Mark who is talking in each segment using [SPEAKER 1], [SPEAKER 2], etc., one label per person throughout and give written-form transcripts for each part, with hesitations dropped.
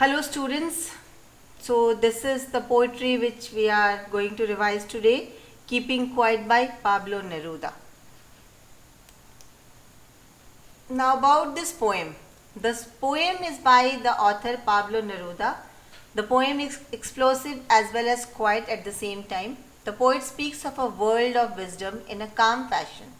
[SPEAKER 1] Hello students, so this is the poetry which we are going to revise today, Keeping Quiet by Pablo Neruda. Now about this poem. This poem is by the author Pablo Neruda. The poem is explosive as well as quiet at the same time. The poet speaks of a world of wisdom in a calm fashion.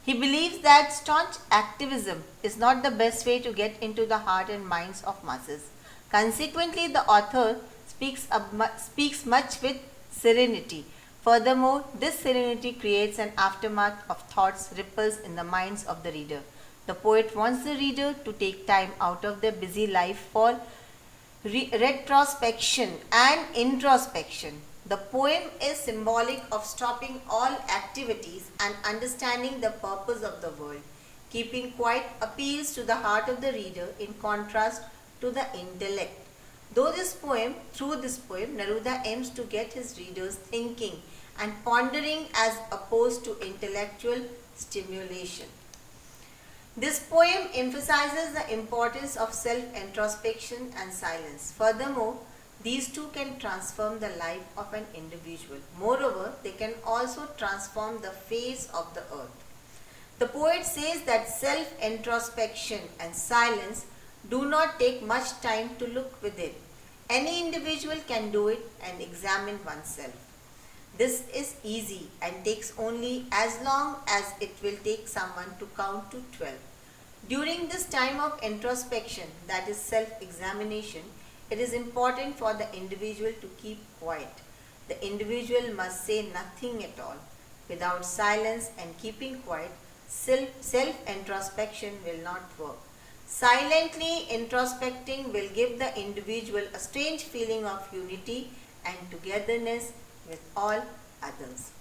[SPEAKER 1] He believes that staunch activism is not the best way to get into the heart and minds of masses. Consequently, the author speaks much with serenity. Furthermore, this serenity creates an aftermath of thoughts ripples in the minds of the reader. The poet wants the reader to take time out of their busy life for retrospection and introspection. The poem is symbolic of stopping all activities and understanding the purpose of the world. Keeping quiet appeals to the heart of the reader in contrast to the intellect. Through this poem, Neruda aims to get his readers thinking and pondering as opposed to intellectual stimulation. This poem emphasizes the importance of self-introspection and silence. Furthermore, these two can transform the life of an individual. Moreover, they can also transform the face of the earth. The poet says that self-introspection and silence do not take much time to look within. Any individual can do it and examine oneself. This is easy and takes only as long as it will take someone to count to 12. During this time of introspection, that is self-examination, it is important for the individual to keep quiet. The individual must say nothing at all. Without silence and keeping quiet, self-introspection will not work. Silently introspecting will give the individual a strange feeling of unity and togetherness with all others.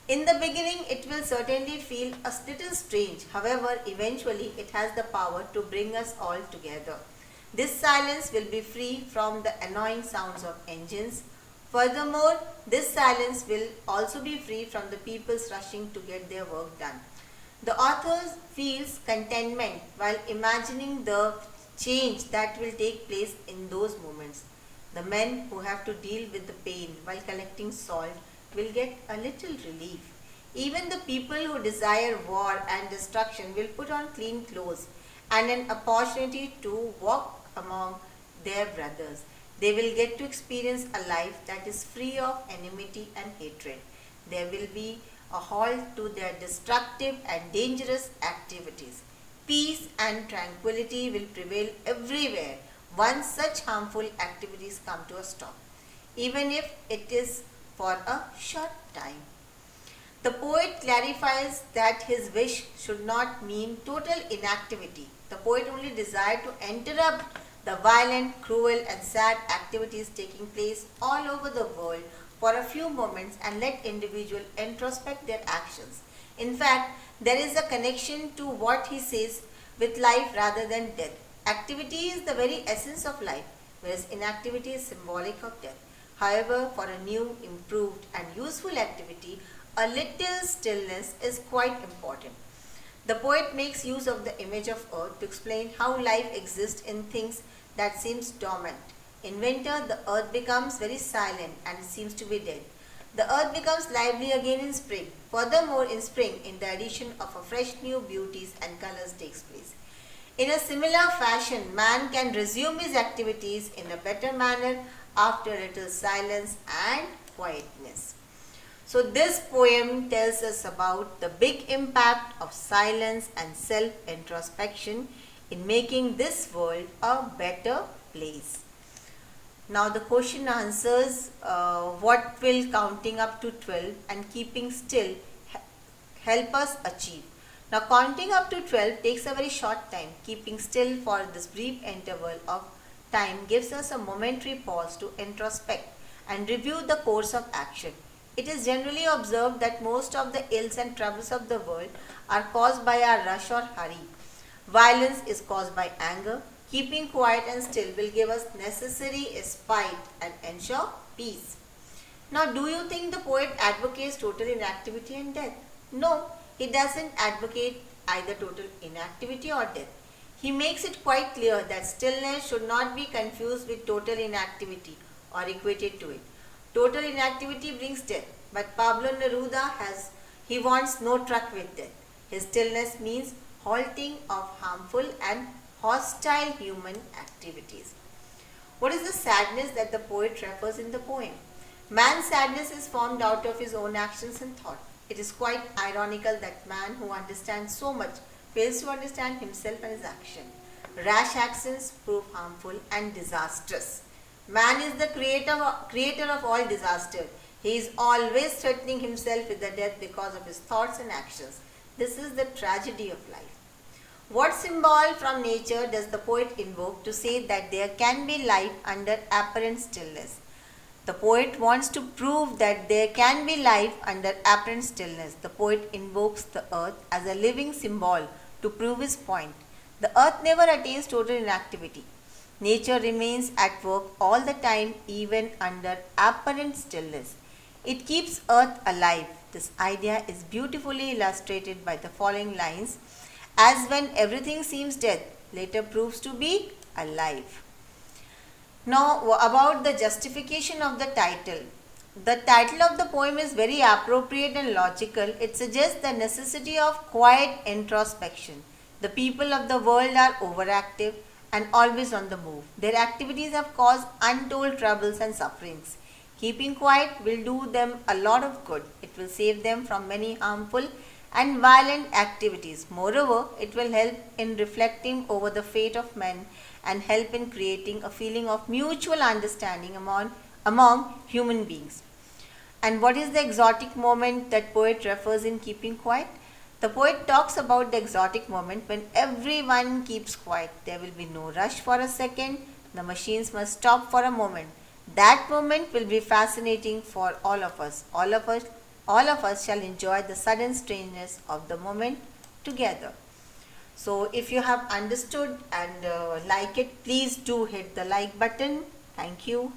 [SPEAKER 1] In the beginning, it will certainly feel a little strange. However, eventually it has the power to bring us all together. This silence will be free from the annoying sounds of engines. Furthermore, this silence will also be free from the people's rushing to get their work done. The author feels contentment while imagining the change that will take place in those moments. The men who have to deal with the pain while collecting salt will get a little relief. Even the people who desire war and destruction will put on clean clothes and an opportunity to walk among their brothers. They will get to experience a life that is free of enmity and hatred. There will be a halt to their destructive and dangerous activities. Peace and tranquility will prevail everywhere once such harmful activities come to a stop, even if it is for a short time. The poet clarifies that his wish should not mean total inactivity. The poet only desired to interrupt the violent, cruel and sad activities taking place all over the world for a few moments and let individuals introspect their actions. In fact, there is a connection to what he says with life rather than death. Activity is the very essence of life, whereas inactivity is symbolic of death. However, for a new, improved and useful activity, a little stillness is quite important. The poet makes use of the image of earth to explain how life exists in things that seems dormant. In winter, the earth becomes very silent and it seems to be dead. The earth becomes lively again in spring. Furthermore, in spring, in the addition of a fresh new beauties and colors takes place. In a similar fashion, man can resume his activities in a better manner after a little silence and quietness. So this poem tells us about the big impact of silence and self-introspection in making this world a better place. Now the question answers what will counting up to 12 and keeping still help us achieve. Now counting up to 12 takes a very short time. Keeping still for this brief interval of time gives us a momentary pause to introspect and review the course of action. It is generally observed that most of the ills and troubles of the world are caused by our rush or hurry. Violence is caused by anger. Keeping quiet and still will give us necessary respite and ensure peace. Now, do you think the poet advocates total inactivity and death? No, he doesn't advocate either total inactivity or death. He makes it quite clear that stillness should not be confused with total inactivity or equated to it. Total inactivity brings death, but Pablo Neruda he wants no truck with death. His stillness means halting of harmful and hostile human activities. What is the sadness that the poet refers in the poem? Man's sadness is formed out of his own actions and thought. It is quite ironical that man who understands so much fails to understand himself and his action. Rash actions prove harmful and disastrous. Man is the creator of all disaster. He is always threatening himself with the death because of his thoughts and actions. This is the tragedy of life. What symbol from nature does the poet invoke to say that there can be life under apparent stillness? The poet wants to prove that there can be life under apparent stillness. The poet invokes the earth as a living symbol to prove his point. The earth never attains total inactivity. Nature remains at work all the time, even under apparent stillness. It keeps earth alive. This idea is beautifully illustrated by the following lines: as when everything seems dead, later proves to be alive. Now, about the justification of the title. The title of the poem is very appropriate and logical. It suggests the necessity of quiet introspection. The people of the world are overactive and always on the move. Their activities have caused untold troubles and sufferings. Keeping quiet will do them a lot of good. It will save them from many harmful and violent activities. Moreover, it will help in reflecting over the fate of men and help in creating a feeling of mutual understanding among human beings. And what is the exotic moment that poet refers in keeping quiet? The poet talks about the exotic moment when everyone keeps quiet. There will be no rush for a second. The machines must stop for a moment. That moment will be fascinating for all of us. All of us shall enjoy the sudden strangeness of the moment together. So if you have understood and like it, please do hit the like button. Thank you.